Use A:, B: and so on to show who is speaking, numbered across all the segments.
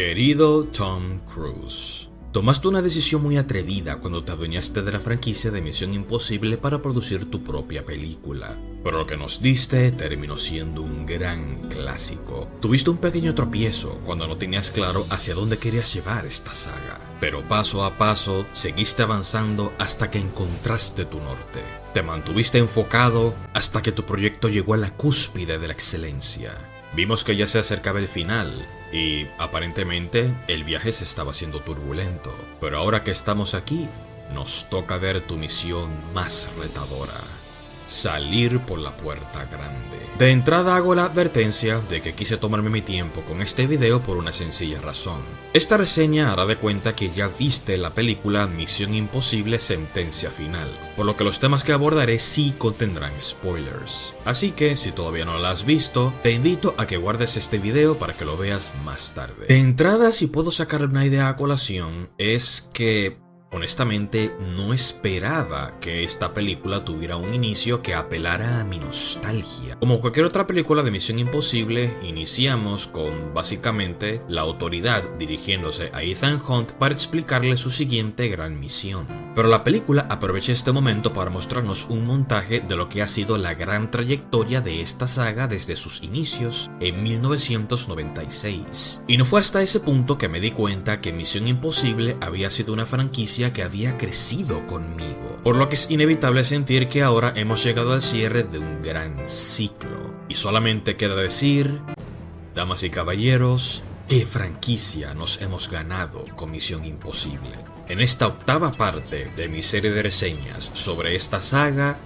A: Querido Tom Cruise, tomaste una decisión muy atrevida cuando te adueñaste de la franquicia de Misión Imposible para producir tu propia película. Pero lo que nos diste terminó siendo un gran clásico. Tuviste un pequeño tropiezo cuando no tenías claro hacia dónde querías llevar esta saga. Pero paso a paso seguiste avanzando hasta que encontraste tu norte. Te mantuviste enfocado hasta que tu proyecto llegó a la cúspide de la excelencia. Vimos que ya se acercaba el final y aparentemente el viaje se estaba haciendo turbulento. Pero ahora que estamos aquí, nos toca ver tu misión más retadora: salir por la puerta grande. De entrada hago la advertencia de que quise tomarme mi tiempo con este video por una sencilla razón. Esta reseña hará de cuenta que ya viste la película Misión Imposible Sentencia Final, por lo que los temas que abordaré sí contendrán spoilers. Así que si todavía no la has visto, te invito a que guardes este video para que lo veas más tarde. De entrada, si puedo sacarle una idea a colación, es que honestamente, no esperaba que esta película tuviera un inicio que apelara a mi nostalgia. Como cualquier otra película de Misión Imposible, iniciamos con básicamente la autoridad dirigiéndose a Ethan Hunt para explicarle su siguiente gran misión. Pero la película aprovecha este momento para mostrarnos un montaje de lo que ha sido la gran trayectoria de esta saga desde sus inicios en 1996. Y no fue hasta ese punto que me di cuenta que Misión Imposible había sido una franquicia que había crecido conmigo, por lo que es inevitable sentir que ahora hemos llegado al cierre de un gran ciclo. Y solamente queda decir, damas y caballeros, qué franquicia nos hemos ganado con Misión Imposible. En esta octava parte de mi serie de reseñas sobre esta saga,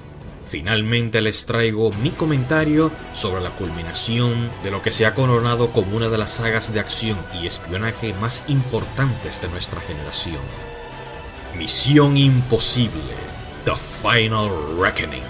A: finalmente les traigo mi comentario sobre la culminación de lo que se ha coronado como una de las sagas de acción y espionaje más importantes de nuestra generación: Misión Imposible, The Final Reckoning.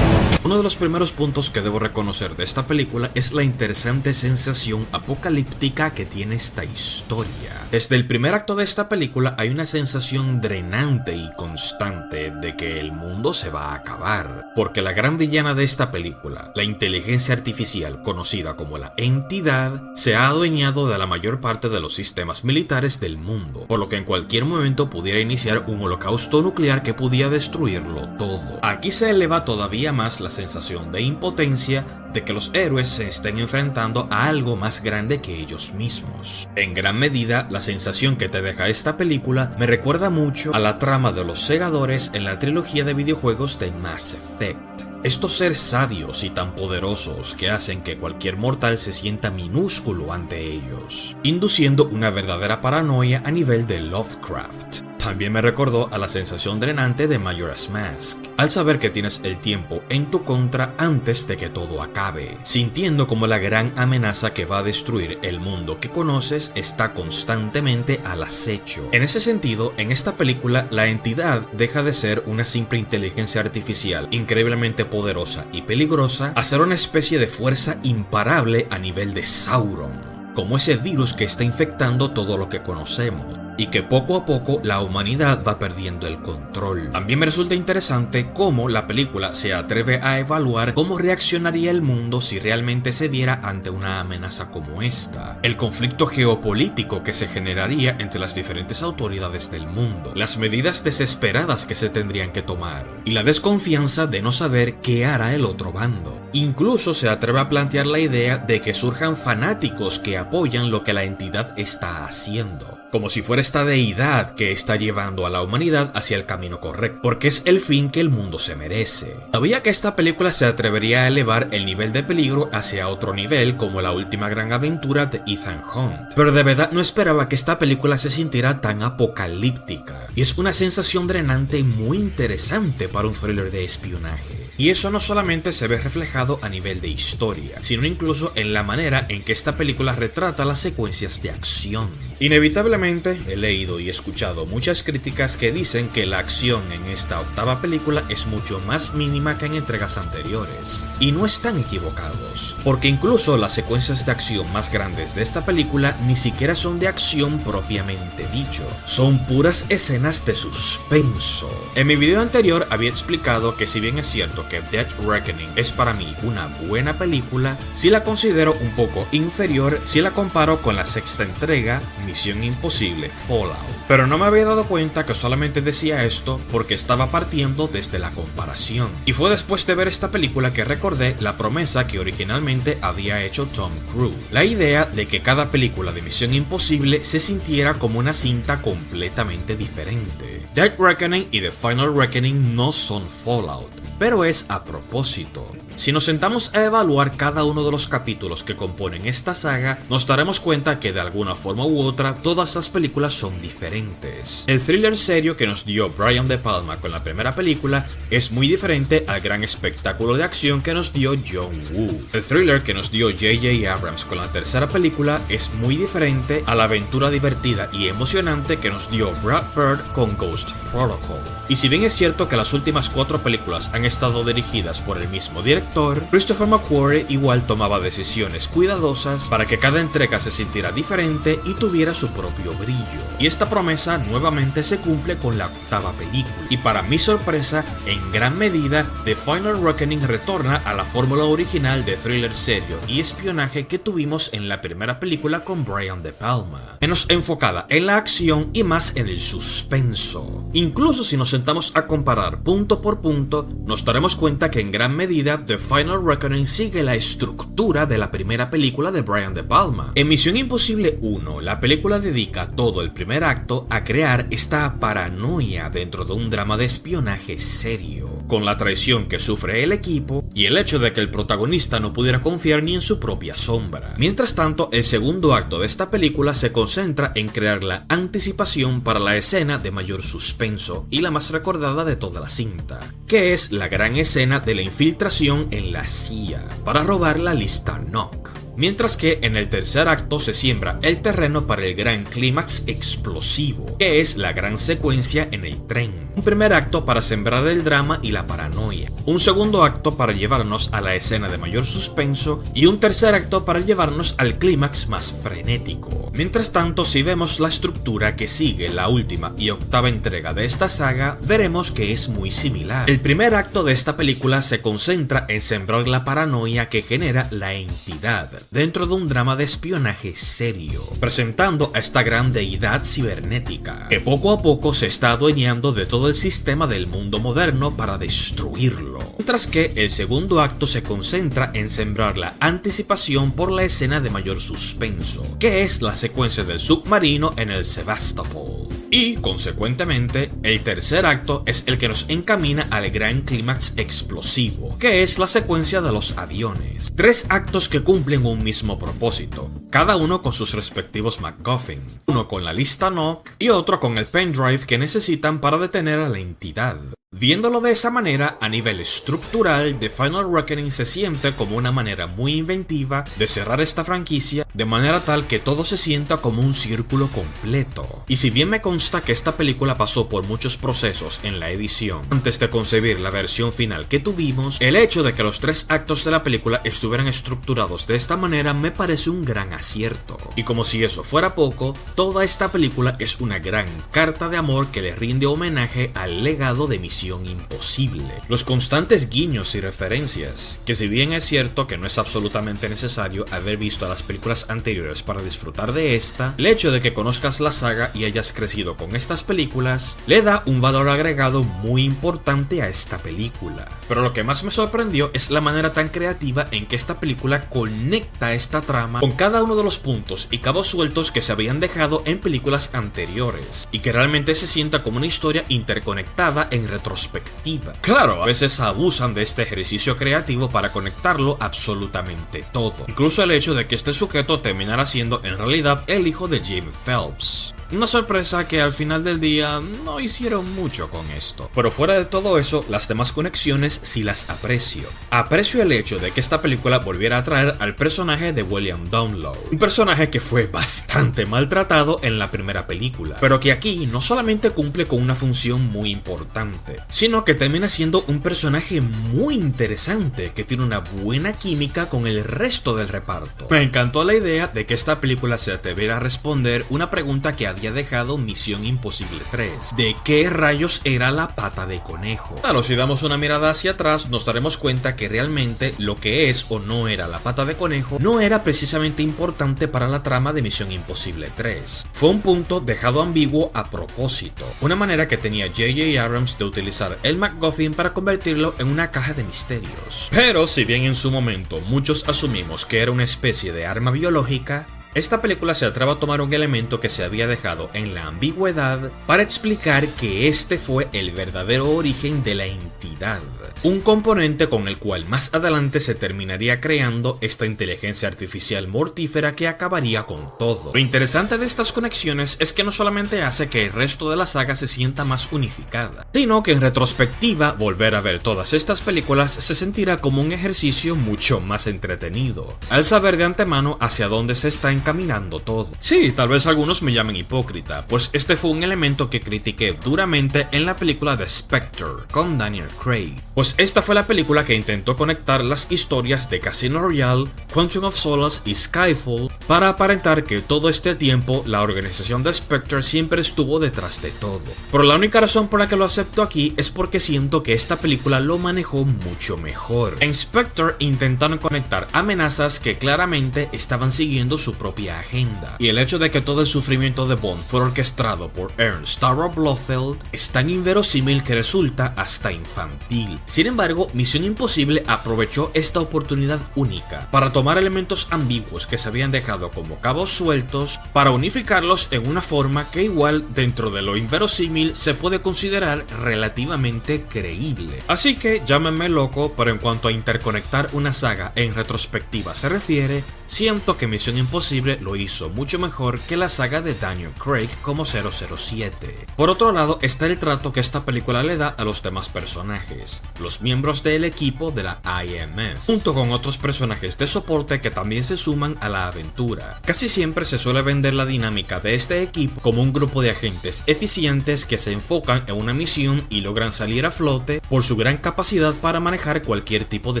A: Uno de los primeros puntos que debo reconocer de esta película es la interesante sensación apocalíptica que tiene esta historia. Desde el primer acto de esta película hay una sensación drenante y constante de que el mundo se va a acabar, porque la gran villana de esta película, la inteligencia artificial conocida como la Entidad, se ha adueñado de la mayor parte de los sistemas militares del mundo, por lo que en cualquier momento pudiera iniciar un holocausto nuclear que pudiera destruirlo todo. Aquí se eleva todavía más la sensación de impotencia de que los héroes se estén enfrentando a algo más grande que ellos mismos. En gran medida, la sensación que te deja esta película me recuerda mucho a la trama de los Segadores en la trilogía de videojuegos de Mass Effect. Estos seres sabios y tan poderosos que hacen que cualquier mortal se sienta minúsculo ante ellos, induciendo una verdadera paranoia a nivel de Lovecraft. También me recordó a la sensación drenante de Majora's Mask, al saber que tienes el tiempo en tu contra antes de que todo acabe, sintiendo como la gran amenaza que va a destruir el mundo que conoces está constantemente al acecho. En ese sentido, en esta película, la Entidad deja de ser una simple inteligencia artificial increíblemente poderosa y peligrosa a ser una especie de fuerza imparable a nivel de Sauron, como ese virus que está infectando todo lo que conocemos, y que poco a poco la humanidad va perdiendo el control. También me resulta interesante cómo la película se atreve a evaluar cómo reaccionaría el mundo si realmente se viera ante una amenaza como esta, el conflicto geopolítico que se generaría entre las diferentes autoridades del mundo, las medidas desesperadas que se tendrían que tomar, y la desconfianza de no saber qué hará el otro bando. Incluso se atreve a plantear la idea de que surjan fanáticos que apoyan lo que la Entidad está haciendo, como si fuera esta deidad que está llevando a la humanidad hacia el camino correcto, porque es el fin que el mundo se merece. Sabía que esta película se atrevería a elevar el nivel de peligro hacia otro nivel, como la última gran aventura de Ethan Hunt, pero de verdad no esperaba que esta película se sintiera tan apocalíptica, y es una sensación drenante muy interesante para un thriller de espionaje. Y eso no solamente se ve reflejado a nivel de historia, sino incluso en la manera en que esta película retrata las secuencias de acción. Inevitablemente, he leído y escuchado muchas críticas que dicen que la acción en esta octava película es mucho más mínima que en entregas anteriores. Y no están equivocados, porque incluso las secuencias de acción más grandes de esta película ni siquiera son de acción propiamente dicho, son puras escenas de suspenso. En mi video anterior había explicado que si bien es cierto que Dead Reckoning es para mí una buena película, sí la considero un poco inferior si la comparo con la sexta entrega, Misión Imposible Fallout. Pero no me había dado cuenta que solamente decía esto porque estaba partiendo desde la comparación. Y fue después de ver esta película que recordé la promesa que originalmente había hecho Tom Cruise. La idea de que cada película de Misión Imposible se sintiera como una cinta completamente diferente. Dead Reckoning y The Final Reckoning no son Fallout, pero es a propósito. Si nos sentamos a evaluar cada uno de los capítulos que componen esta saga, nos daremos cuenta que de alguna forma u otra todas las películas son diferentes. El thriller serio que nos dio Brian De Palma con la primera película es muy diferente al gran espectáculo de acción que nos dio John Woo. El thriller que nos dio J.J. Abrams con la tercera película es muy diferente a la aventura divertida y emocionante que nos dio Brad Bird con Ghost Protocol. Y si bien es cierto que las últimas 4 películas han estado dirigidas por el mismo director, Christopher McQuarrie igual tomaba decisiones cuidadosas para que cada entrega se sintiera diferente y tuviera su propio brillo. Y esta promesa nuevamente se cumple con la octava película. Y para mi sorpresa, en gran medida, The Final Reckoning retorna a la fórmula original de thriller serio y espionaje que tuvimos en la primera película con Brian De Palma, menos enfocada en la acción y más en el suspenso. Incluso si nos sentamos a comparar punto por punto, nos daremos cuenta que en gran medida The Final Reckoning sigue la estructura de la primera película de Brian De Palma. En Misión Imposible 1, la película dedica todo el primer acto a crear esta paranoia dentro de un drama de espionaje serio, con la traición que sufre el equipo y el hecho de que el protagonista no pudiera confiar ni en su propia sombra. Mientras tanto, el segundo acto de esta película se concentra en crear la anticipación para la escena de mayor suspenso y la más recordada de toda la cinta, que es la gran escena de la infiltración en la CIA para robar la lista NOC. Mientras que en el tercer acto se siembra el terreno para el gran clímax explosivo, que es la gran secuencia en el tren. Un primer acto para sembrar el drama y la paranoia, un segundo acto para llevarnos a la escena de mayor suspenso y un tercer acto para llevarnos al clímax más frenético. Mientras tanto, si vemos la estructura que sigue la última y octava entrega de esta saga, veremos que es muy similar. El primer acto de esta película se concentra en sembrar la paranoia que genera la entidad dentro de un drama de espionaje serio, presentando a esta gran deidad cibernética, que poco a poco se está adueñando de todo el sistema del mundo moderno para destruirlo. Mientras que el segundo acto se concentra en sembrar la anticipación por la escena de mayor suspenso, que es la secuencia del submarino en el Sevastopol. Y, consecuentemente, el tercer acto es el que nos encamina al gran clímax explosivo, que es la secuencia de los aviones. 3 actos que cumplen un mismo propósito, cada uno con sus respectivos MacGuffin, uno con la lista NOC y otro con el pendrive que necesitan para detener a la entidad. Viéndolo de esa manera, a nivel estructural, The Final Reckoning se siente como una manera muy inventiva de cerrar esta franquicia de manera tal que todo se sienta como un círculo completo. Y si bien me consta que esta película pasó por muchos procesos en la edición antes de concebir la versión final que tuvimos, el hecho de que los 3 actos de la película estuvieran estructurados de esta manera me parece un gran acierto. Y como si eso fuera poco, toda esta película es una gran carta de amor que le rinde homenaje al legado de Misión Imposible. Los constantes guiños y referencias, que si bien es cierto que no es absolutamente necesario haber visto las películas anteriores para disfrutar de esta, el hecho de que conozcas la saga y hayas crecido con estas películas le da un valor agregado muy importante a esta película. Pero lo que más me sorprendió es la manera tan creativa en que esta película conecta esta trama con cada uno de los puntos y cabos sueltos que se habían dejado en películas anteriores, y que realmente se sienta como una historia interconectada en retrospectiva. Claro, a veces abusan de este ejercicio creativo para conectarlo absolutamente todo, incluso el hecho de que este sujeto terminara siendo en realidad el hijo de Jim Phelps. Una sorpresa que al final del día no hicieron mucho con esto. Pero fuera de todo eso, las demás conexiones sí las aprecio. Aprecio el hecho de que esta película volviera a traer al personaje de William Downlow, un personaje que fue bastante maltratado en la primera película, pero que aquí no solamente cumple con una función muy importante, sino que termina siendo un personaje muy interesante que tiene una buena química con el resto del reparto. Me encantó la idea de que esta película se atreviera a responder una pregunta que había dejado Misión Imposible 3: ¿de qué rayos era la pata de conejo? Claro, si damos una mirada hacia atrás nos daremos cuenta que realmente lo que es o no era la pata de conejo no era precisamente importante para la trama de Misión Imposible 3. Fue un punto dejado ambiguo a propósito, una manera que tenía J.J. Abrams de utilizar el MacGuffin para convertirlo en una caja de misterios. Pero si bien en su momento muchos asumimos que era una especie de arma biológica, esta película se atreve a tomar un elemento que se había dejado en la ambigüedad para explicar que este fue el verdadero origen de la entidad, un componente con el cual más adelante se terminaría creando esta inteligencia artificial mortífera que acabaría con todo. Lo interesante de estas conexiones es que no solamente hace que el resto de la saga se sienta más unificada, sino que en retrospectiva volver a ver todas estas películas se sentirá como un ejercicio mucho más entretenido, al saber de antemano hacia dónde se está encaminando todo. Sí, tal vez algunos me llamen hipócrita, pues este fue un elemento que critiqué duramente en la película The Spectre con Daniel Craig, pues esta fue la película que intentó conectar las historias de Casino Royale, Quantum of Solace y Skyfall para aparentar que todo este tiempo la organización de Spectre siempre estuvo detrás de todo. Pero la única razón por la que lo acepto aquí es porque siento que esta película lo manejó mucho mejor. En Spectre intentaron conectar amenazas que claramente estaban siguiendo su propia agenda, y el hecho de que todo el sufrimiento de Bond fuera orquestado por Ernst Stavro Blofeld es tan inverosímil que resulta hasta infantil. Sin embargo, Misión Imposible aprovechó esta oportunidad única para tomar elementos ambiguos que se habían dejado como cabos sueltos para unificarlos en una forma que igual dentro de lo inverosímil se puede considerar relativamente creíble. Así que llámenme loco, pero en cuanto a interconectar una saga en retrospectiva se refiere, siento que Misión Imposible lo hizo mucho mejor que la saga de Daniel Craig como 007. Por otro lado está el trato que esta película le da a los demás personajes, los miembros del equipo de la IMF, junto con otros personajes de soporte que también se suman a la aventura. Casi siempre se suele vender la dinámica de este equipo como un grupo de agentes eficientes que se enfocan en una misión y logran salir a flote por su gran capacidad para manejar cualquier tipo de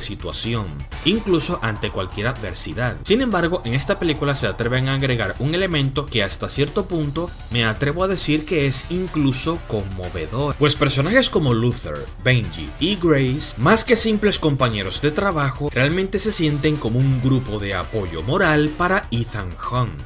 A: situación, incluso ante cualquier adversidad. Sin embargo, en esta película se atreven a agregar un elemento que hasta cierto punto me atrevo a decir que es incluso conmovedor, pues personajes como Luther, Benji y Grace, más que simples compañeros de trabajo, realmente se sienten como un grupo de apoyo moral para Ethan Hunt,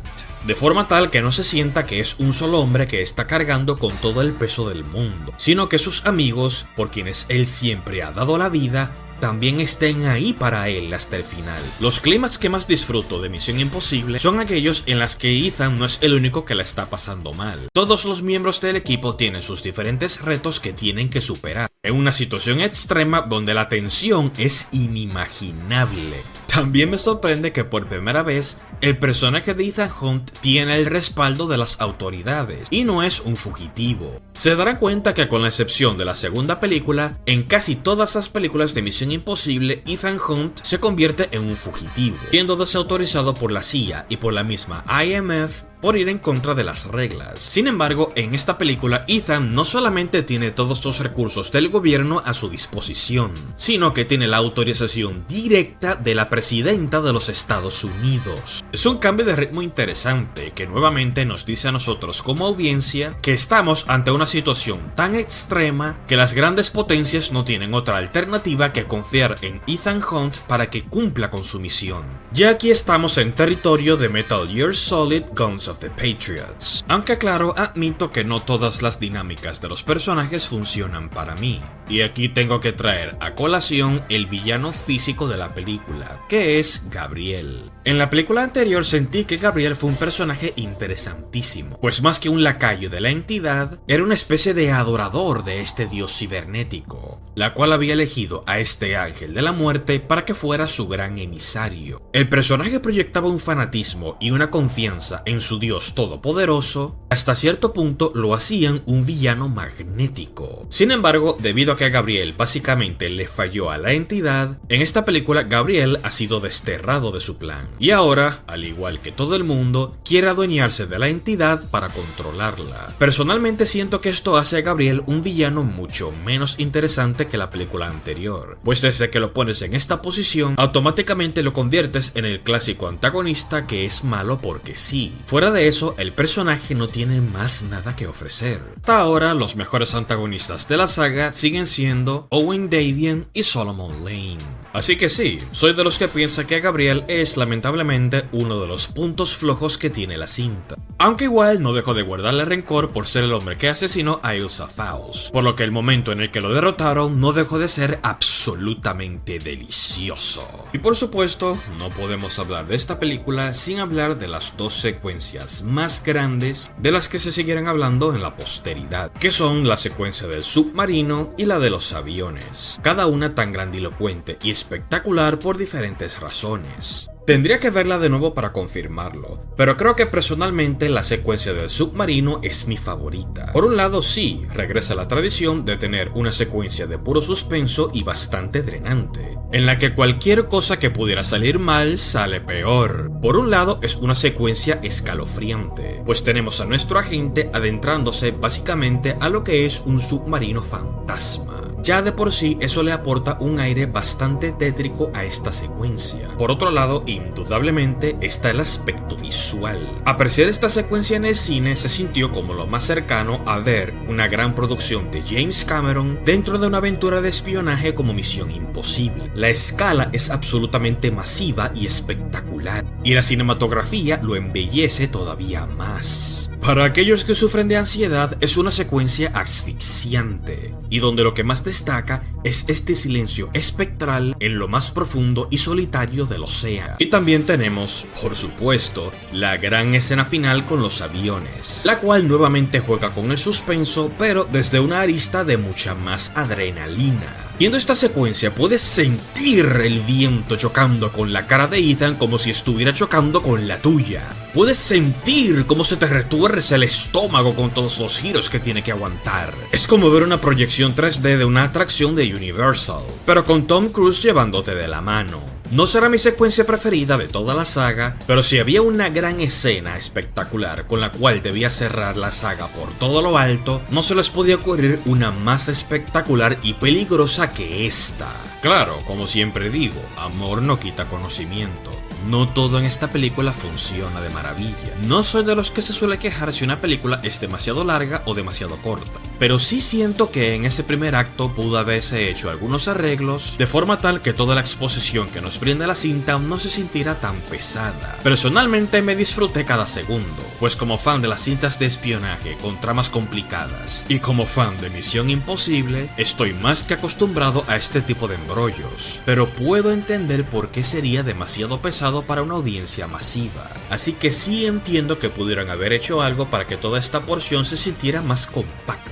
A: de forma tal que no se sienta que es un solo hombre que está cargando con todo el peso del mundo, sino que sus amigos, por quienes él siempre ha dado la vida, también estén ahí para él hasta el final. Los clímax que más disfruto de Misión Imposible son aquellos en los que Ethan no es el único que la está pasando mal. Todos los miembros del equipo tienen sus diferentes retos que tienen que superar, en una situación extrema donde la tensión es inimaginable. También me sorprende que por primera vez el personaje de Ethan Hunt tiene el respaldo de las autoridades y no es un fugitivo. Se darán cuenta que con la excepción de la segunda película, en casi todas las películas de Misión Imposible, Ethan Hunt se convierte en un fugitivo, siendo desautorizado por la CIA y por la misma IMF por ir en contra de las reglas. Sin embargo, en esta película, Ethan no solamente tiene todos los recursos del gobierno a su disposición, sino que tiene la autorización directa de la presidenta de los Estados Unidos. Es un cambio de ritmo interesante que nuevamente nos dice a nosotros como audiencia que estamos ante una situación tan extrema que las grandes potencias no tienen otra alternativa que confiar en Ethan Hunt para que cumpla con su misión. Ya aquí estamos en territorio de Metal Gear Solid Guns of the Patriots, aunque claro, admito que no todas las dinámicas de los personajes funcionan para mí. Y aquí tengo que traer a colación el villano físico de la película, que es Gabriel. En la película anterior sentí que Gabriel fue un personaje interesantísimo, pues más que un lacayo de la entidad, era una especie de adorador de este dios cibernético, la cual había elegido a este ángel de la muerte para que fuera su gran emisario. El personaje proyectaba un fanatismo y una confianza en su dios todopoderoso, hasta cierto punto lo hacían un villano magnético. Sin embargo, debido a que a Gabriel básicamente le falló a la entidad, en esta película Gabriel ha sido desterrado de su plan. Y ahora, al igual que todo el mundo, quiere adueñarse de la entidad para controlarla. Personalmente siento que esto hace a Gabriel un villano mucho menos interesante que la película anterior, pues desde que lo pones en esta posición, automáticamente lo conviertes en el clásico antagonista que es malo porque sí. Fuera de eso, el personaje no tiene más nada que ofrecer. Hasta ahora, los mejores antagonistas de la saga siguen siendo Owen Davian y Solomon Lane. Así que sí, soy de los que piensa que Gabriel es lamentablemente uno de los puntos flojos que tiene la cinta. Aunque igual no dejo de guardarle rencor por ser el hombre que asesinó a Ilsa Faust, por lo que el momento en el que lo derrotaron no dejó de ser absolutamente delicioso. Y por supuesto, no podemos hablar de esta película sin hablar de las dos secuencias más grandes de las que se seguirán hablando en la posteridad, que son la secuencia del submarino y la de los aviones, cada una tan grandilocuente y espectacular por diferentes razones. Tendría que verla de nuevo para confirmarlo, pero creo que personalmente la secuencia del submarino es mi favorita. Por un lado sí, regresa la tradición de tener una secuencia de puro suspenso y bastante drenante, en la que cualquier cosa que pudiera salir mal sale peor. Por un lado es una secuencia escalofriante, pues tenemos a nuestro agente adentrándose básicamente a lo que es un submarino fantasma. Ya de por sí eso le aporta un aire bastante tétrico a esta secuencia. Por otro lado, indudablemente está el aspecto visual. Apreciar esta secuencia en el cine se sintió como lo más cercano a ver una gran producción de James Cameron dentro de una aventura de espionaje como Misión Imposible. La escala es absolutamente masiva y espectacular, y la cinematografía lo embellece todavía más. Para aquellos que sufren de ansiedad, es una secuencia asfixiante, y donde lo que más destaca es este silencio espectral en lo más profundo y solitario del océano. Y también tenemos, por supuesto, la gran escena final con los aviones, la cual nuevamente juega con el suspenso, pero desde una arista de mucha más adrenalina. Viendo esta secuencia puedes sentir el viento chocando con la cara de Ethan como si estuviera chocando con la tuya. Puedes sentir cómo se te retuerce el estómago con todos los giros que tiene que aguantar. Es como ver una proyección 3D de una atracción de Universal, pero con Tom Cruise llevándote de la mano. No será mi secuencia preferida de toda la saga, pero si había una gran escena espectacular con la cual debía cerrar la saga por todo lo alto, no se les podía ocurrir una más espectacular y peligrosa que esta. Claro, como siempre digo, amor no quita conocimiento. No todo en esta película funciona de maravilla. No soy de los que se suele quejar si una película es demasiado larga o demasiado corta, pero sí siento que en ese primer acto pudo haberse hecho algunos arreglos de forma tal que toda la exposición que nos brinda la cinta no se sintiera tan pesada. Personalmente me disfruté cada segundo, pues como fan de las cintas de espionaje con tramas complicadas y como fan de Misión Imposible, estoy más que acostumbrado a este tipo de embrollos, pero puedo entender por qué sería demasiado pesado para una audiencia masiva. Así que sí entiendo que pudieran haber hecho algo para que toda esta porción se sintiera más compacta.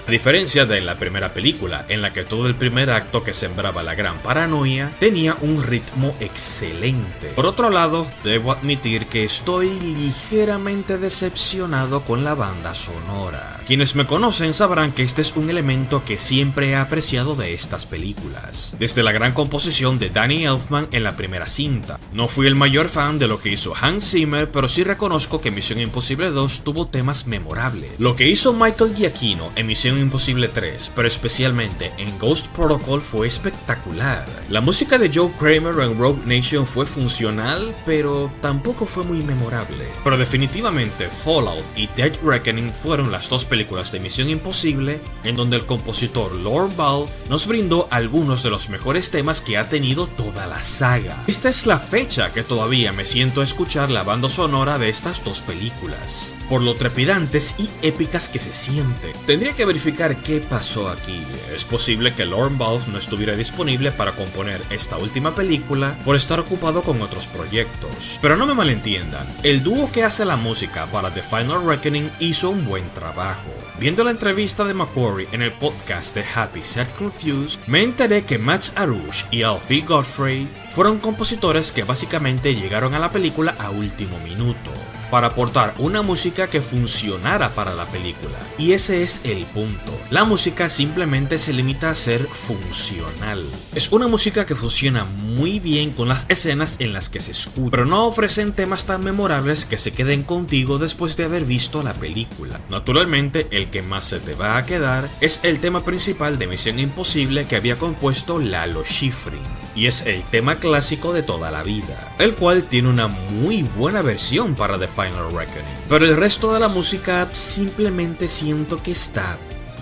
A: A diferencia de la primera película, en la que todo el primer acto que sembraba la gran paranoia tenía un ritmo excelente. Por otro lado, debo admitir que estoy ligeramente decepcionado con la banda sonora. Quienes me conocen sabrán que este es un elemento que siempre he apreciado de estas películas, desde la gran composición de Danny Elfman en la primera cinta. No fui el mayor fan de lo que hizo Hans Zimmer, pero sí reconozco que Misión Imposible 2 tuvo temas memorables. Lo que hizo Michael Giacchino en Misión Imposible 3, pero especialmente en Ghost Protocol, fue espectacular. La música de Joe Kramer en Rogue Nation fue funcional, pero tampoco fue muy memorable. Pero definitivamente Fallout y Dead Reckoning fueron las dos películas de Misión Imposible en donde el compositor Lord Valve nos brindó algunos de los mejores temas que ha tenido toda la saga. Esta es la fecha que todavía me siento a escuchar la banda sonora de estas dos películas, por lo trepidantes y épicas que se sienten. Tendría que verificar identificar qué pasó aquí. Es posible que Lorne Balfe no estuviera disponible para componer esta última película por estar ocupado con otros proyectos. Pero no me malentiendan, el dúo que hace la música para The Final Reckoning hizo un buen trabajo. Viendo la entrevista de McQuarrie en el podcast de Happy Sad Confused, me enteré que Max Arush y Alfie Godfrey fueron compositores que básicamente llegaron a la película a último minuto, para aportar una música que funcionara para la película. Y ese es el punto. La música simplemente se limita a ser funcional. Es una música que funciona muy bien con las escenas en las que se escucha, pero no ofrecen temas tan memorables que se queden contigo después de haber visto la película. Naturalmente, el que más se te va a quedar es el tema principal de Misión Imposible que había compuesto Lalo Schifrin, y es el tema clásico de toda la vida, el cual tiene una muy buena versión para The Final Reckoning. Pero el resto de la música simplemente siento que está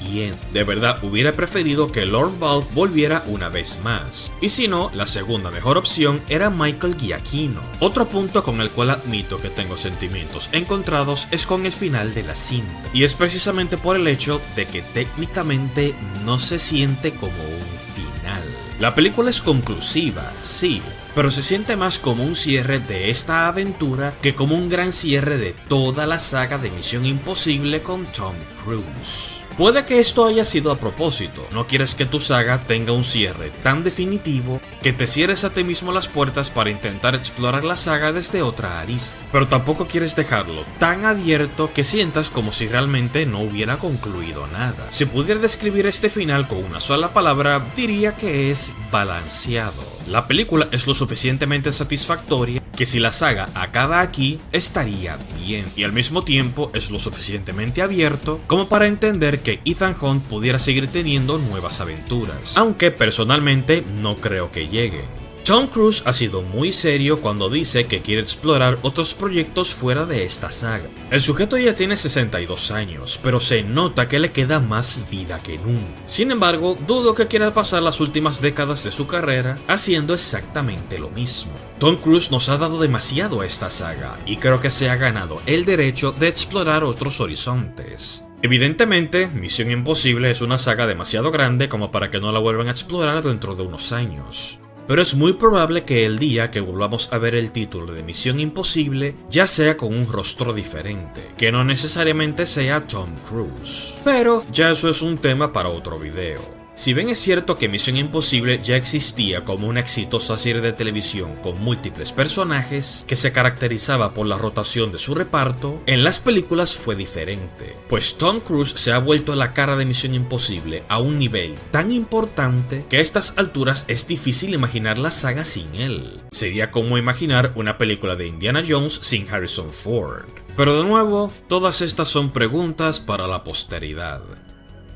A: bien. De verdad hubiera preferido que Lorne Balfe volviera una vez más. Y si no, la segunda mejor opción era Michael Giacchino. Otro punto con el cual admito que tengo sentimientos encontrados es con el final de la cinta. Y es precisamente por el hecho de que técnicamente no se siente como un final. La película es conclusiva, sí, pero se siente más como un cierre de esta aventura que como un gran cierre de toda la saga de Misión Imposible con Tom Cruise. Puede que esto haya sido a propósito, no quieres que tu saga tenga un cierre tan definitivo que te cierres a ti mismo las puertas para intentar explorar la saga desde otra arista, pero tampoco quieres dejarlo tan abierto que sientas como si realmente no hubiera concluido nada. Si pudiera describir este final con una sola palabra, diría que es balanceado. La película es lo suficientemente satisfactoria que si la saga acaba aquí, estaría bien, y al mismo tiempo es lo suficientemente abierto como para entender que Ethan Hunt pudiera seguir teniendo nuevas aventuras, aunque personalmente no creo que lleguen. Tom Cruise ha sido muy serio cuando dice que quiere explorar otros proyectos fuera de esta saga. El sujeto ya tiene 62 años, pero se nota que le queda más vida que nunca. Sin embargo, dudo que quiera pasar las últimas décadas de su carrera haciendo exactamente lo mismo. Tom Cruise nos ha dado demasiado a esta saga, y creo que se ha ganado el derecho de explorar otros horizontes. Evidentemente, Misión Imposible es una saga demasiado grande como para que no la vuelvan a explorar dentro de unos años. Pero es muy probable que el día que volvamos a ver el título de Misión Imposible ya sea con un rostro diferente, que no necesariamente sea Tom Cruise. Pero ya eso es un tema para otro video. Si bien es cierto que Misión Imposible ya existía como una exitosa serie de televisión con múltiples personajes que se caracterizaba por la rotación de su reparto, en las películas fue diferente, pues Tom Cruise se ha vuelto la cara de Misión Imposible a un nivel tan importante que a estas alturas es difícil imaginar la saga sin él. Sería como imaginar una película de Indiana Jones sin Harrison Ford. Pero de nuevo, todas estas son preguntas para la posteridad.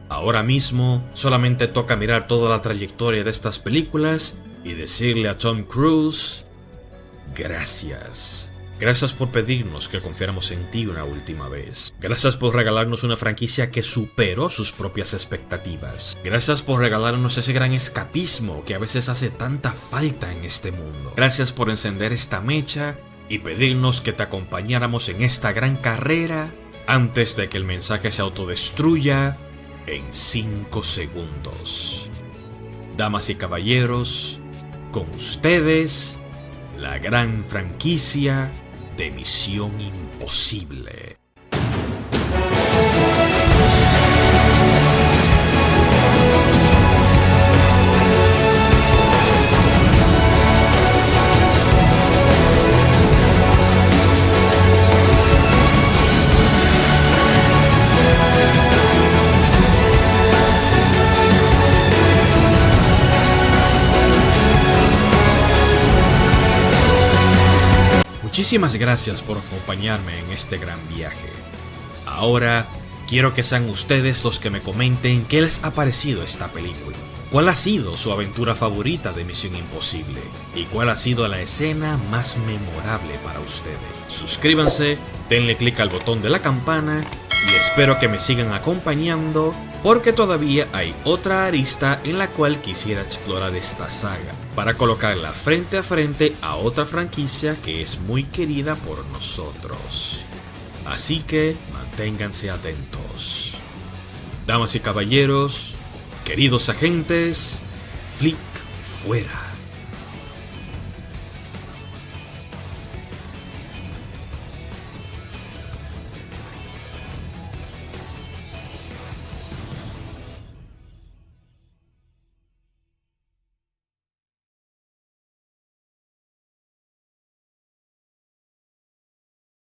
A: Ahora mismo solamente toca mirar toda la trayectoria de estas películas y decirle a Tom Cruise, gracias. Gracias por pedirnos que confiáramos en ti una última vez. Gracias por regalarnos una franquicia que superó sus propias expectativas. Gracias por regalarnos ese gran escapismo que a veces hace tanta falta en este mundo. Gracias por encender esta mecha y pedirnos que te acompañáramos en esta gran carrera antes de que el mensaje se autodestruya en 5 segundos. Damas y caballeros, con ustedes, la gran franquicia de Misión Imposible. Muchísimas gracias por acompañarme en este gran viaje. Ahora quiero que sean ustedes los que me comenten qué les ha parecido esta película. ¿Cuál ha sido su aventura favorita de Misión Imposible? ¿Y cuál ha sido la escena más memorable para ustedes? Suscríbanse, denle clic al botón de la campana y espero que me sigan acompañando porque todavía hay otra arista en la cual quisiera explorar esta saga, para colocarla frente a frente a otra franquicia que es muy querida por nosotros. Así que manténganse atentos. Damas y caballeros, queridos agentes, Flick fuera.